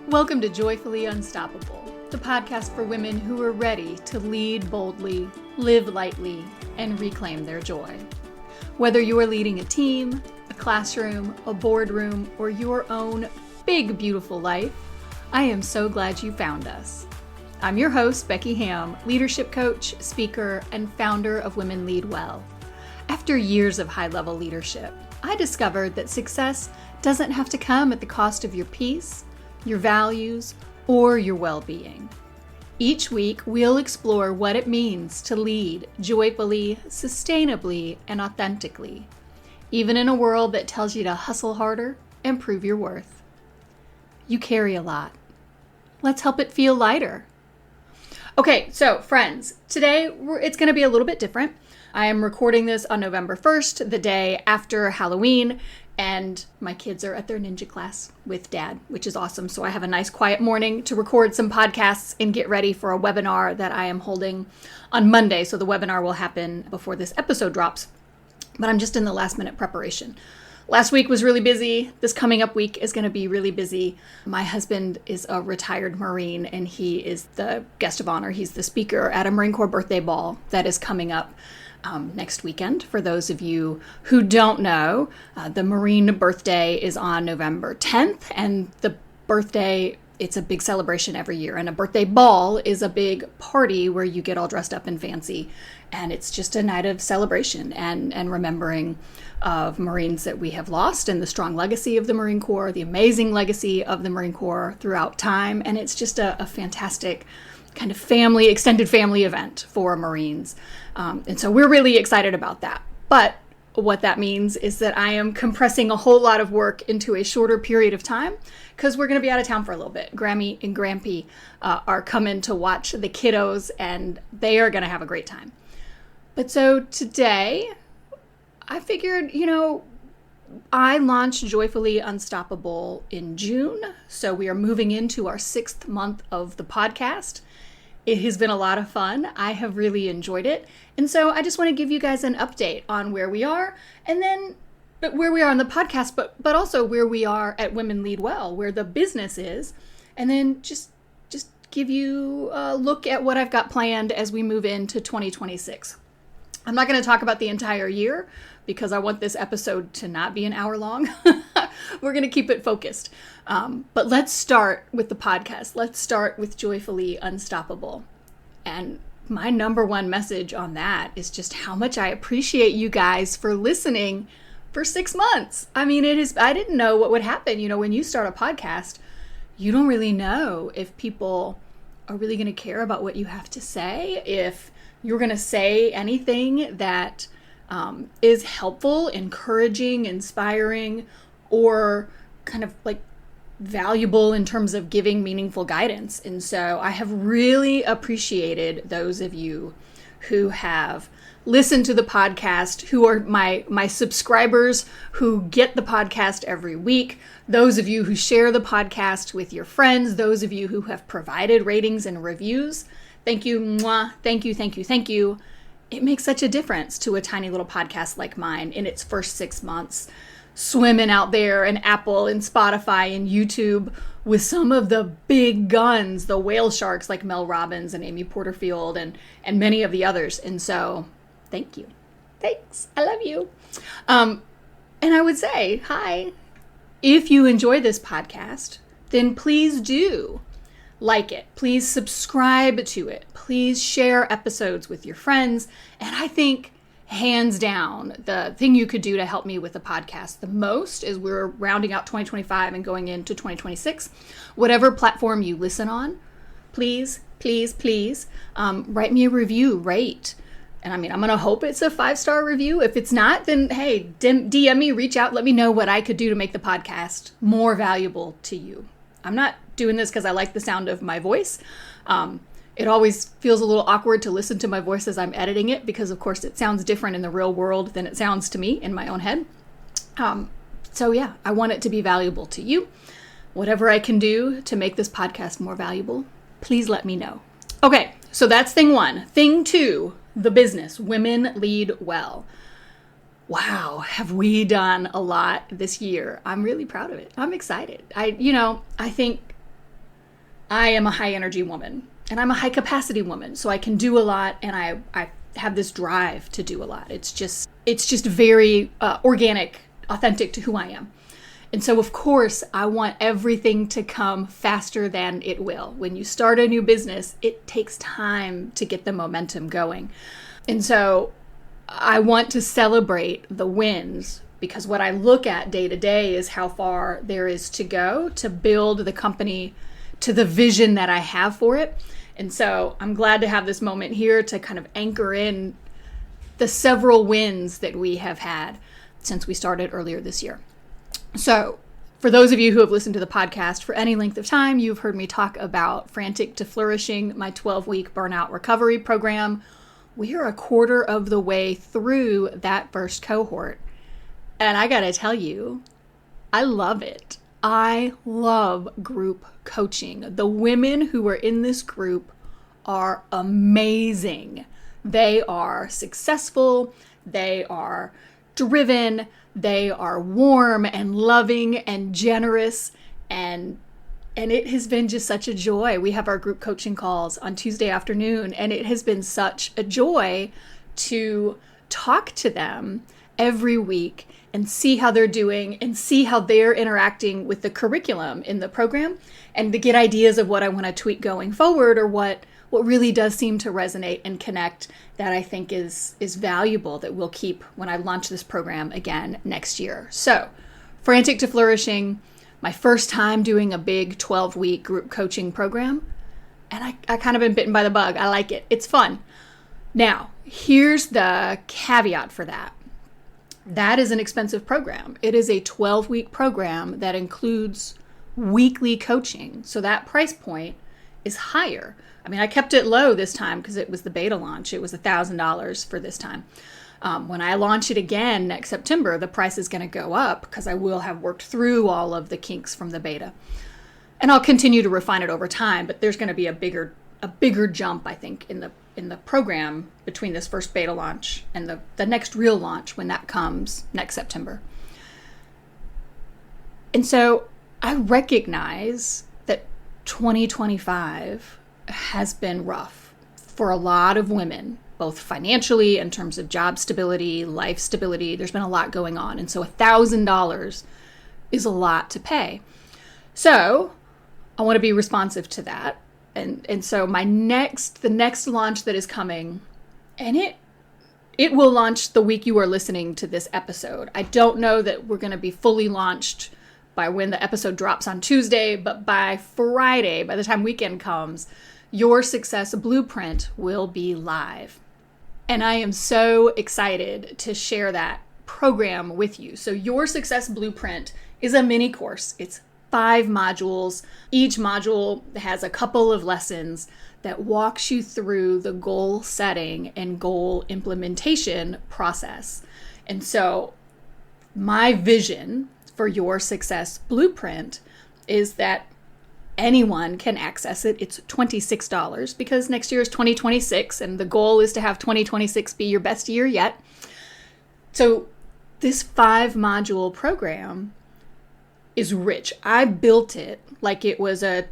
Welcome to Joyfully Unstoppable, the podcast for women who are ready to lead boldly, live lightly, and reclaim their joy. Whether you are leading a team, a classroom, a boardroom, or your own big, beautiful life, I am so glad you found us. I'm your host, Becky Ham, leadership coach, speaker, and founder of Women Lead Well. After years of high-level leadership, I discovered that success doesn't have to come at the cost of your peace, your values, or your well-being. Each week, we'll explore what it means to lead joyfully, sustainably, and authentically, even in a world that tells you to hustle harder and prove your worth. You carry a lot. Let's help it feel lighter. Okay, so friends, today it's going to be a little bit different. I am recording this on November 1st, the day after Halloween, and my kids are at their ninja class with Dad, which is awesome. So I have a nice quiet morning to record some podcasts and get ready for a webinar that I am holding on Monday. So the webinar will happen before this episode drops, but I'm just in the last minute preparation. Last week was really busy. This coming up week is going to be really busy. My husband is a retired Marine and he is the guest of honor. He's the speaker at a Marine Corps birthday ball that is coming up next weekend. For those of you who don't know, the Marine birthday is on November 10th, and the birthday, it's a big celebration every year. And a birthday ball is a big party where you get all dressed up and fancy. And it's just a night of celebration and remembering of Marines that we have lost and the strong legacy of the Marine Corps, the amazing legacy of the Marine Corps throughout time. And it's just a fantastic kind of extended family event for Marines. And so we're really excited about that. But what that means is that I am compressing a whole lot of work into a shorter period of time because we're going to be out of town for a little bit. Grammy and Grampy are coming to watch the kiddos and they are going to have a great time. But so today I figured, I launched Joyfully Unstoppable in June. So we are moving into our 6th month of the podcast. It has been a lot of fun. I have really enjoyed it. And so I just want to give you guys an update on where we are and then where we are on the podcast, but also where we are at Women Lead Well, where the business is, and then just give you a look at what I've got planned as we move into 2026. I'm not going to talk about the entire year because I want this episode to not be an hour long. We're going to keep it focused. But let's start with the podcast. Let's start with Joyfully Unstoppable. And my number one message on that is just how much I appreciate you guys for listening for 6 months. I mean, I didn't know what would happen. When you start a podcast, you don't really know if people are really going to care about what you have to say, if you're going to say anything that is helpful, encouraging, inspiring, or kind of like valuable in terms of giving meaningful guidance. And so I have really appreciated those of you who have listened to the podcast, who are my subscribers who get the podcast every week, those of you who share the podcast with your friends, those of you who have provided ratings and reviews. Thank you. Mwah. Thank you. Thank you. Thank you. It makes such a difference to a tiny little podcast like mine in its first 6 months, swimming out there in Apple and Spotify and YouTube with some of the big guns, the whale sharks like Mel Robbins and Amy Porterfield and many of the others. And so thank you. Thanks. I love you. And I would say, hi, if you enjoy this podcast, then please do like it. Please subscribe to it. Please share episodes with your friends. And I think hands down, the thing you could do to help me with the podcast the most is we're rounding out 2025 and going into 2026. Whatever platform you listen on, please, please, please write me a review, rate. And I'm going to hope it's a 5-star review. If it's not, then hey, DM me, reach out, let me know what I could do to make the podcast more valuable to you. I'm not doing this because I like the sound of my voice. It always feels a little awkward to listen to my voice as I'm editing it because, of course, it sounds different in the real world than it sounds to me in my own head. So yeah, I want it to be valuable to you. Whatever I can do to make this podcast more valuable, please let me know. Okay, so that's thing one. Thing two, the business. Women Lead Well. Wow, have we done a lot this year. I'm really proud of it. I'm excited. I think I am a high energy woman and I'm a high capacity woman. So I can do a lot and I have this drive to do a lot. It's just very organic, authentic to who I am. And so, of course, I want everything to come faster than it will. When you start a new business, it takes time to get the momentum going. And so I want to celebrate the wins, because what I look at day to day is how far there is to go to build the company to the vision that I have for it. And so I'm glad to have this moment here to kind of anchor in the several wins that we have had since we started earlier this year. So for those of you who have listened to the podcast for any length of time, you've heard me talk about Frantic to Flourishing, my 12-week burnout recovery program. We are a quarter of the way through that first cohort. And I got to tell you, I love it. I love group coaching. The women who are in this group are amazing. They are successful. They are driven. They are warm and loving and generous, and it has been just such a joy. We have our group coaching calls on Tuesday afternoon, and it has been such a joy to talk to them every week and see how they're doing and see how they're interacting with the curriculum in the program, and to get ideas of what I want to tweak going forward, or what really does seem to resonate and connect that I think is valuable, that we'll keep when I launch this program again next year. So, Frantic to Flourishing, my first time doing a big 12-week group coaching program, and I kind of been bitten by the bug. I like it. It's fun. Now, here's the caveat for that. That is an expensive program. It is a 12-week program that includes weekly coaching. So that price point is higher. I mean, I kept it low this time because it was the beta launch. It was $1,000 for this time. When I launch it again next September, the price is going to go up because I will have worked through all of the kinks from the beta. And I'll continue to refine it over time, but there's going to be a bigger jump, I think, in the program between this first beta launch and the next real launch when that comes next September. And so I recognize that 2025 has been rough for a lot of women, both financially, in terms of job stability, life stability. There's been a lot going on. And so $1,000 is a lot to pay. So I want to be responsive to that. And so the next launch that is coming, and it will launch the week you are listening to this episode. I don't know that we're going to be fully launched by when the episode drops on Tuesday, but by Friday, by the time weekend comes, Your Success Blueprint will be live. And I am so excited to share that program with you. So Your Success Blueprint is a mini course. It's 5 modules. Each module has a couple of lessons that walks you through the goal setting and goal implementation process. And so my vision for Your Success Blueprint is that anyone can access it. It's $26 because next year is 2026 and the goal is to have 2026 be your best year yet. So this 5-module program is rich. I built it like it was a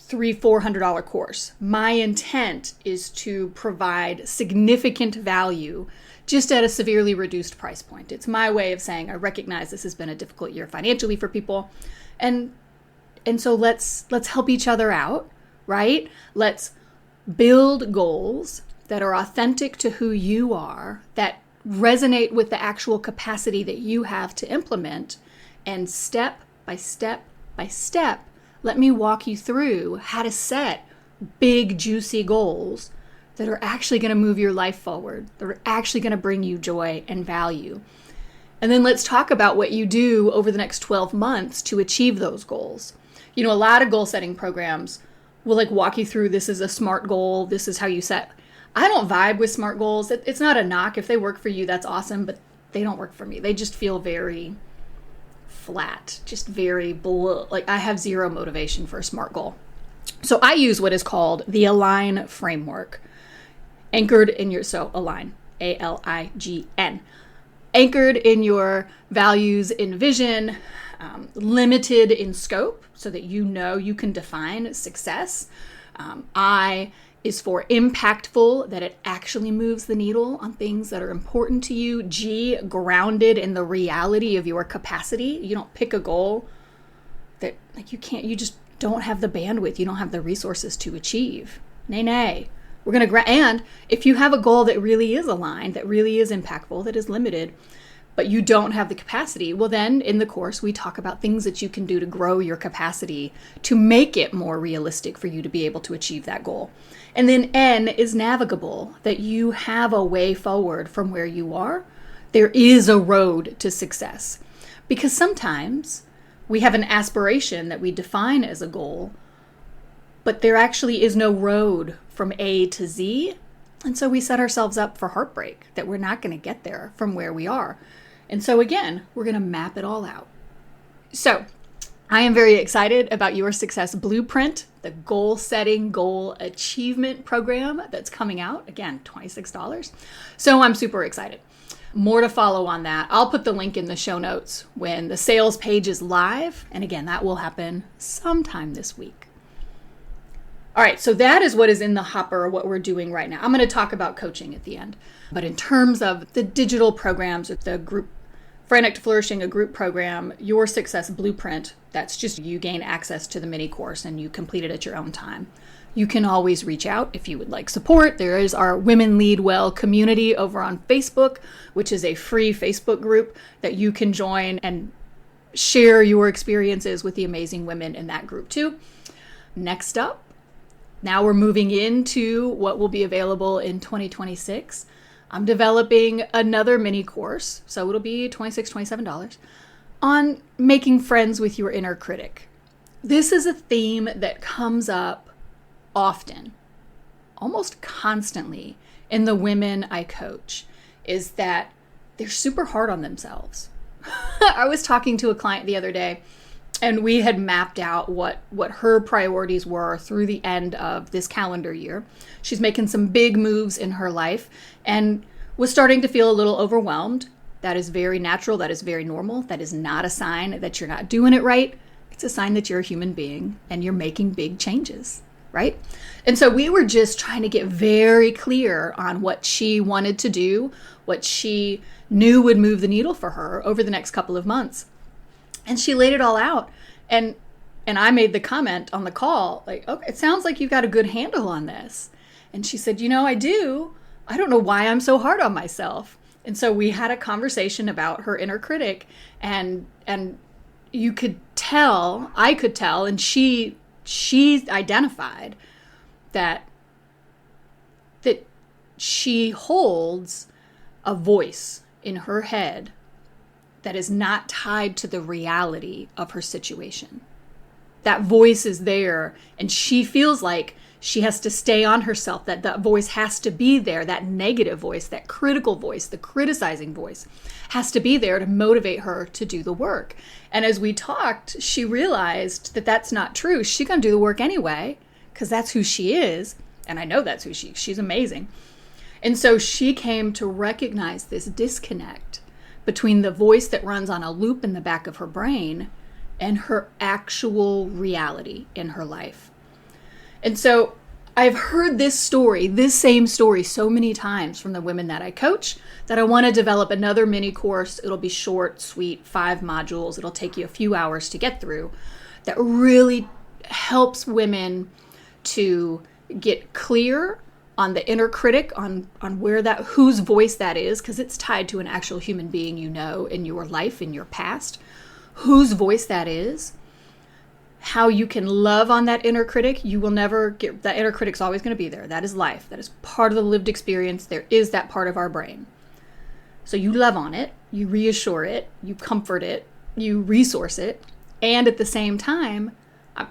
$300-400 course. My intent is to provide significant value just at a severely reduced price point. It's my way of saying I recognize this has been a difficult year financially for people, and so let's help each other out, right? Let's build goals that are authentic to who you are, that resonate with the actual capacity that you have to implement, and step by step by step, let me walk you through how to set big, juicy goals that are actually going to move your life forward, that are actually going to bring you joy and value. And then let's talk about what you do over the next 12 months to achieve those goals. You know, a lot of goal setting programs will walk you through, this is a SMART goal, this is how you set. I don't vibe with SMART goals. It's not a knock. If they work for you, that's awesome, but they don't work for me. They just feel very flat, just very blah. I have zero motivation for a SMART goal. So I use what is called the Align framework, anchored in your, so Align, ALIGN, anchored in your values and vision, limited in scope so that you know you can define success. I is for impactful, that it actually moves the needle on things that are important to you. G, grounded in the reality of your capacity. You don't pick a goal that you just don't have the bandwidth, you don't have the resources to achieve. Nay. We're going to, and if you have a goal that really is aligned, that really is impactful, that is limited, but you don't have the capacity, well then in the course we talk about things that you can do to grow your capacity to make it more realistic for you to be able to achieve that goal. And then N is navigable, that you have a way forward from where you are. There is a road to success. Because sometimes we have an aspiration that we define as a goal, but there actually is no road from A to Z. And so we set ourselves up for heartbreak, that we're not going to get there from where we are. And so again, we're going to map it all out. So I am very excited about your Success Blueprint, the goal setting, goal achievement program that's coming out. Again, $26. So I'm super excited. More to follow on that. I'll put the link in the show notes when the sales page is live. And again, that will happen sometime this week. All right, so that is what is in the hopper, what we're doing right now. I'm going to talk about coaching at the end. But in terms of the digital programs, the group, Frantic to Flourishing, a group program, your Success Blueprint, that's just you gain access to the mini course and you complete it at your own time. You can always reach out if you would like support. There is our Women Lead Well community over on Facebook, which is a free Facebook group that you can join and share your experiences with the amazing women in that group too. Next up, now we're moving into what will be available in 2026. I'm developing another mini course, so it'll be $26, $27, on making friends with your inner critic. This is a theme that comes up often, almost constantly in the women I coach, is that they're super hard on themselves. I was talking to a client the other day, and we had mapped out what her priorities were through the end of this calendar year. She's making some big moves in her life and was starting to feel a little overwhelmed. That is very natural. That is very normal. That is not a sign that you're not doing it right. It's a sign that you're a human being and you're making big changes, right? And so we were just trying to get very clear on what she wanted to do, what she knew would move the needle for her over the next couple of months. And she laid it all out. And I made the comment on the call, like, okay, it sounds like you've got a good handle on this. And she said, I do. I don't know why I'm so hard on myself. And so we had a conversation about her inner critic, and you could tell, I could tell, and she identified that she holds a voice in her head that is not tied to the reality of her situation. That voice is there, and she feels like she has to stay on herself, that voice has to be there, that negative voice, that critical voice, the criticizing voice has to be there to motivate her to do the work. And as we talked, she realized that that's not true. She's going to do the work anyway, because that's who she is, and I know that's who she's amazing. And so she came to recognize this disconnect between the voice that runs on a loop in the back of her brain and her actual reality in her life. And so I've heard this same story so many times from the women that I coach that I want to develop another mini course. It'll be short, sweet, 5 modules. It'll take you a few hours to get through, that really helps women to get clear on the inner critic, on where whose voice that is, because it's tied to an actual human being in your life, in your past, whose voice that is, how you can love on that inner critic. You will never get, that inner critic's always going to be there. That is life. That is part of the lived experience. There is that part of our brain. So you love on it, you reassure it, you comfort it, you resource it, and at the same time,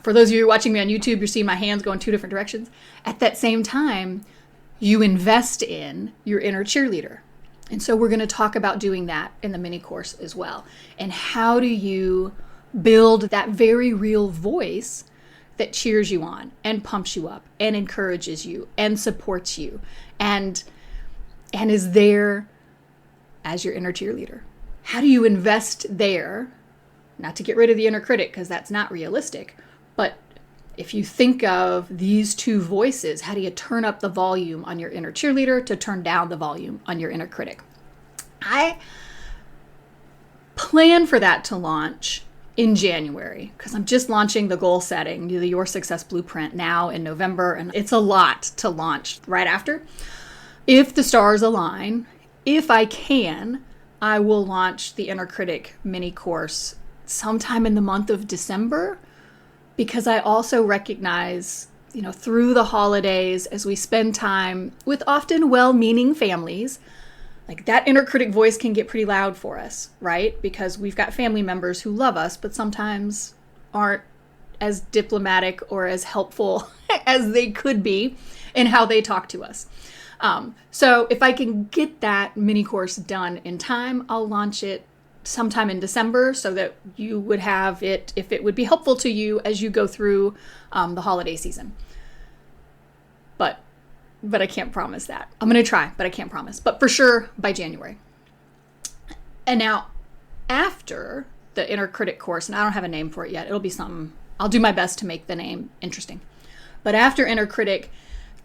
for those of you watching me on YouTube, you're seeing my hands go in 2 different directions. At that same time, you invest in your inner cheerleader. And so we're going to talk about doing that in the mini course as well. And how do you build that very real voice that cheers you on and pumps you up and encourages you and supports you and is there as your inner cheerleader? How do you invest there not to get rid of the inner critic because that's not realistic, but if you think of these two voices, how do you turn up the volume on your inner cheerleader to turn down the volume on your inner critic? I plan for that to launch in January because I'm just launching the goal setting, the Your Success Blueprint now in November, and it's a lot to launch right after. If the stars align, if I can, I will launch the Inner Critic mini course sometime in the month of December, because I also recognize, through the holidays, as we spend time with often well-meaning families, like that inner critic voice can get pretty loud for us, right? Because we've got family members who love us, but sometimes aren't as diplomatic or as helpful as they could be in how they talk to us. So if I can get that mini course done in time, I'll launch it sometime in December so that you would have it if it would be helpful to you as you go through the holiday season. But I can't promise that. I'm going to try, but I can't promise. But for sure by January. And now after the inner critic course, and I don't have a name for it yet, it'll be something, I'll do my best to make the name interesting. But after inner critic,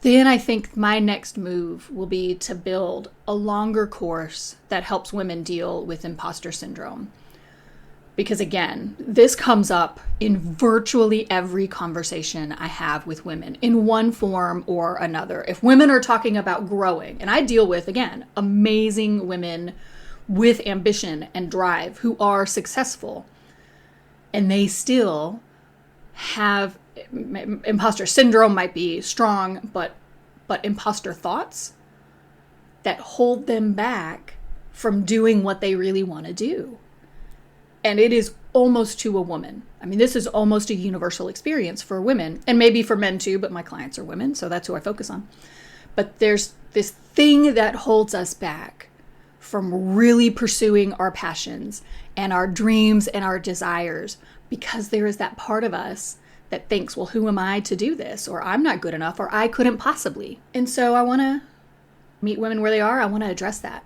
then I think my next move will be to build a longer course that helps women deal with imposter syndrome. Because again, this comes up in virtually every conversation I have with women in one form or another. If women are talking about growing, and I deal with, again, amazing women with ambition and drive who are successful, and they still have imposter syndrome might be strong, but imposter thoughts that hold them back from doing what they really want to do. And it is almost to a woman. I mean, this is almost a universal experience for women, and maybe for men too, but my clients are women, so that's who I focus on. But there's this thing that holds us back from really pursuing our passions and our dreams and our desires, because there is that part of us that thinks, well, who am I to do this? Or I'm not good enough, or I couldn't possibly. And so I want to meet women where they are. I want to address that.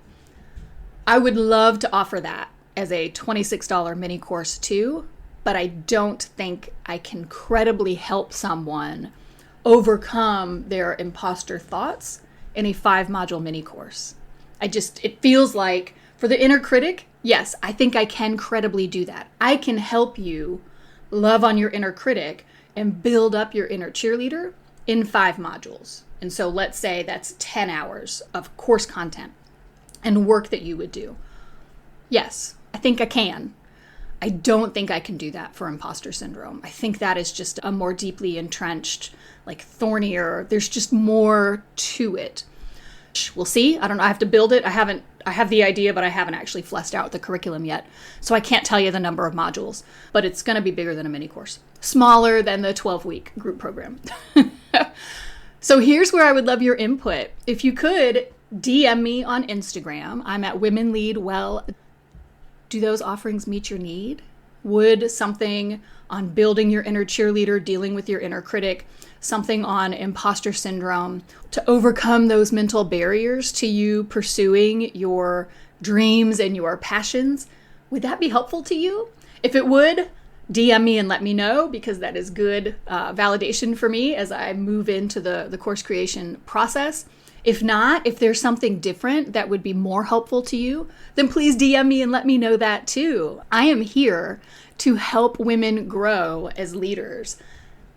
I would love to offer that as a $26 mini course too, but I don't think I can credibly help someone overcome their imposter thoughts in a 5-module mini course. It feels like for the inner critic, yes, I think I can credibly do that. I can help you love on your inner critic and build up your inner cheerleader in 5 modules. And so let's say that's 10 hours of course content and work that you would do. Yes, I think I can. I don't think I can do that for imposter syndrome. I think that is just a more deeply entrenched, thornier, there's just more to it. We'll see. I don't know. I have to build it. I have the idea, but I haven't actually fleshed out the curriculum yet. So I can't tell you the number of modules, but it's going to be bigger than a mini course, smaller than the 12-week group program. So here's where I would love your input. If you could DM me on Instagram, I'm at Women Lead Well. Do those offerings meet your need? Would something on building your inner cheerleader, dealing with your inner critic, something on imposter syndrome to overcome those mental barriers to you pursuing your dreams and your passions, would that be helpful to you? If it would, DM me and let me know, because that is good validation for me as I move into the course creation process. If not, if there's something different that would be more helpful to you, then please DM me and let me know that too. I am here to help women grow as leaders.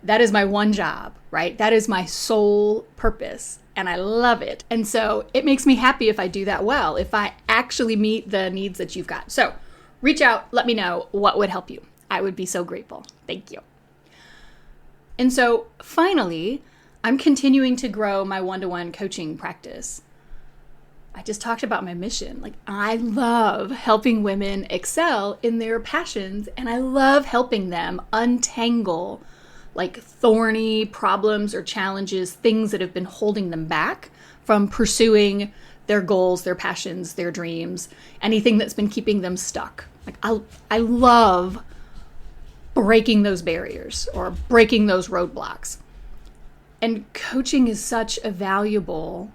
That is my one job, right? That is my sole purpose, and I love it. And so it makes me happy if I do that well, if I actually meet the needs that you've got. So reach out, let me know what would help you. I would be so grateful. Thank you. And so finally, I'm continuing to grow my one-to-one coaching practice. I just talked about my mission. I love helping women excel in their passions, and I love helping them untangle thorny problems or challenges, things that have been holding them back from pursuing their goals, their passions, their dreams, anything that's been keeping them stuck. I love breaking those barriers or breaking those roadblocks. And coaching is such a valuable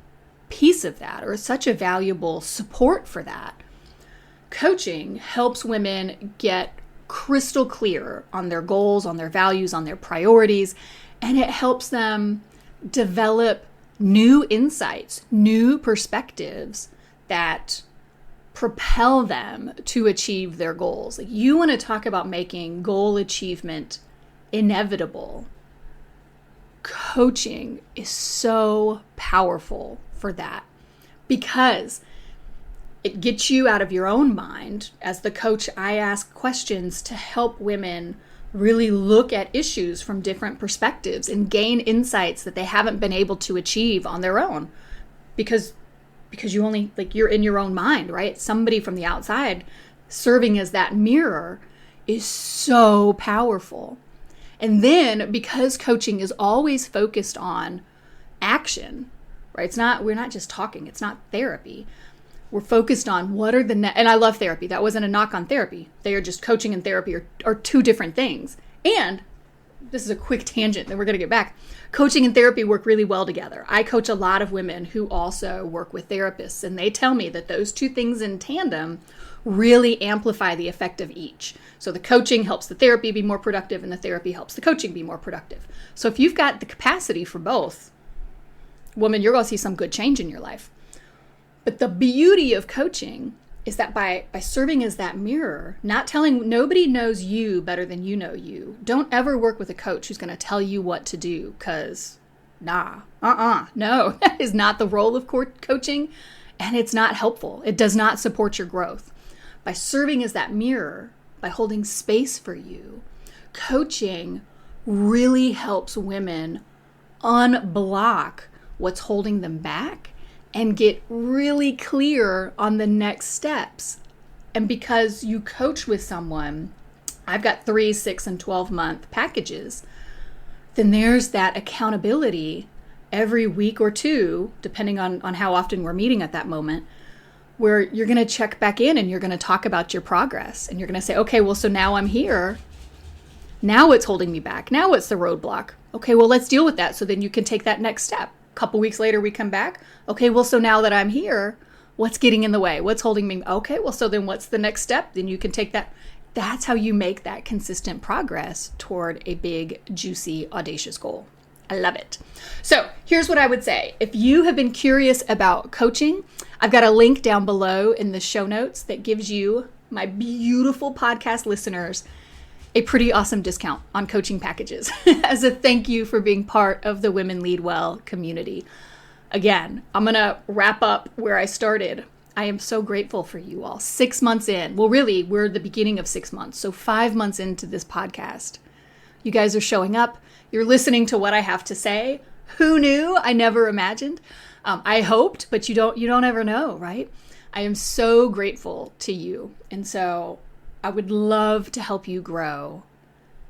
piece of that, or such a valuable support for that. Coaching helps women get crystal clear on their goals, on their values, on their priorities, and it helps them develop new insights, new perspectives that propel them to achieve their goals. Like, you want to talk about making goal achievement inevitable. Coaching is so powerful for that because it gets you out of your own mind. As the coach, I ask questions to help women really look at issues from different perspectives and gain insights that they haven't been able to achieve on their own because you only, like, you're in your own mind, right? Somebody from the outside serving as that mirror is so powerful. And then because coaching is always focused on action, right? We're not just talking. It's not therapy. We're focused on what are and I love therapy. That wasn't a knock on therapy. They are just, coaching and therapy are two different things. And this is a quick tangent, then we're going to get back. Coaching and therapy work really well together. I coach a lot of women who also work with therapists, and they tell me that those two things in tandem really amplify the effect of each. So the coaching helps the therapy be more productive, and the therapy helps the coaching be more productive. So if you've got the capacity for both, woman, you're going to see some good change in your life. But the beauty of coaching is that by serving as that mirror, nobody knows you better than you know you. Don't ever work with a coach who's going to tell you what to do, because no, that is not the role of coaching, and it's not helpful. It does not support your growth. By serving as that mirror, by holding space for you, coaching really helps women unblock what's holding them back and get really clear on the next steps. And because you coach with someone, I've got 3, 6, and 12-month packages, then there's that accountability every week or two, depending on how often we're meeting at that moment, where you're going to check back in and you're going to talk about your progress. And you're going to say, okay, well, so now I'm here. Now what's holding me back? Now what's the roadblock? Okay, well, let's deal with that. So then you can take that next step. A couple weeks later, we come back. Okay, well, so now that I'm here, what's getting in the way? What's holding me? Okay, well, so then what's the next step? Then you can take that. That's how you make that consistent progress toward a big, juicy, audacious goal. I love it. So here's what I would say. If you have been curious about coaching, I've got a link down below in the show notes that gives you, my beautiful podcast listeners, a pretty awesome discount on coaching packages as a thank you for being part of the Women Lead Well community. Again, I'm going to wrap up where I started. I am so grateful for you all. 6 months in. Well, really, we're the beginning of 6 months. So 5 months into this podcast. You guys are showing up. You're listening to what I have to say. Who knew? I never imagined. I hoped, but you don't ever know, right? I am so grateful to you. And so I would love to help you grow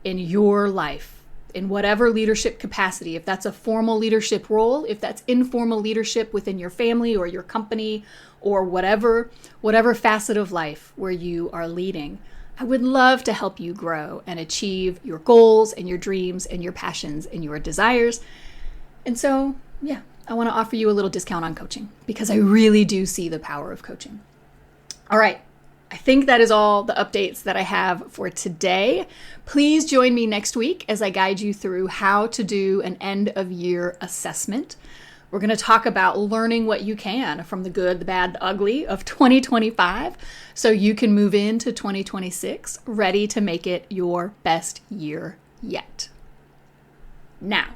in your life, in whatever leadership capacity. If that's a formal leadership role, if that's informal leadership within your family or your company or whatever facet of life where you are leading, I would love to help you grow and achieve your goals and your dreams and your passions and your desires. And so, yeah, I want to offer you a little discount on coaching because I really do see the power of coaching. All right. I think that is all the updates that I have for today. Please join me next week as I guide you through how to do an end of year assessment. We're going to talk about learning what you can from the good, the bad, the ugly of 2025 so you can move into 2026 ready to make it your best year yet. Now,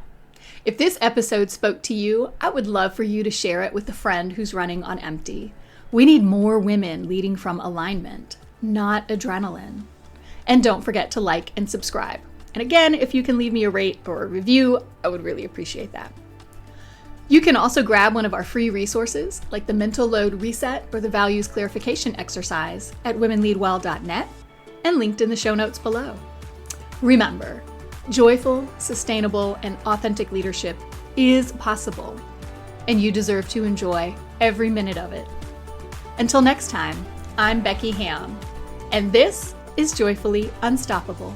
if this episode spoke to you, I would love for you to share it with a friend who's running on empty. We need more women leading from alignment, not adrenaline. And don't forget to like and subscribe. And again, if you can leave me a rate or a review, I would really appreciate that. You can also grab one of our free resources, like the Mental Load Reset or the Values Clarification Exercise at womenleadwell.net and linked in the show notes below. Remember, joyful, sustainable, and authentic leadership is possible, and you deserve to enjoy every minute of it. Until next time, I'm Becky Ham, and this is Joyfully Unstoppable.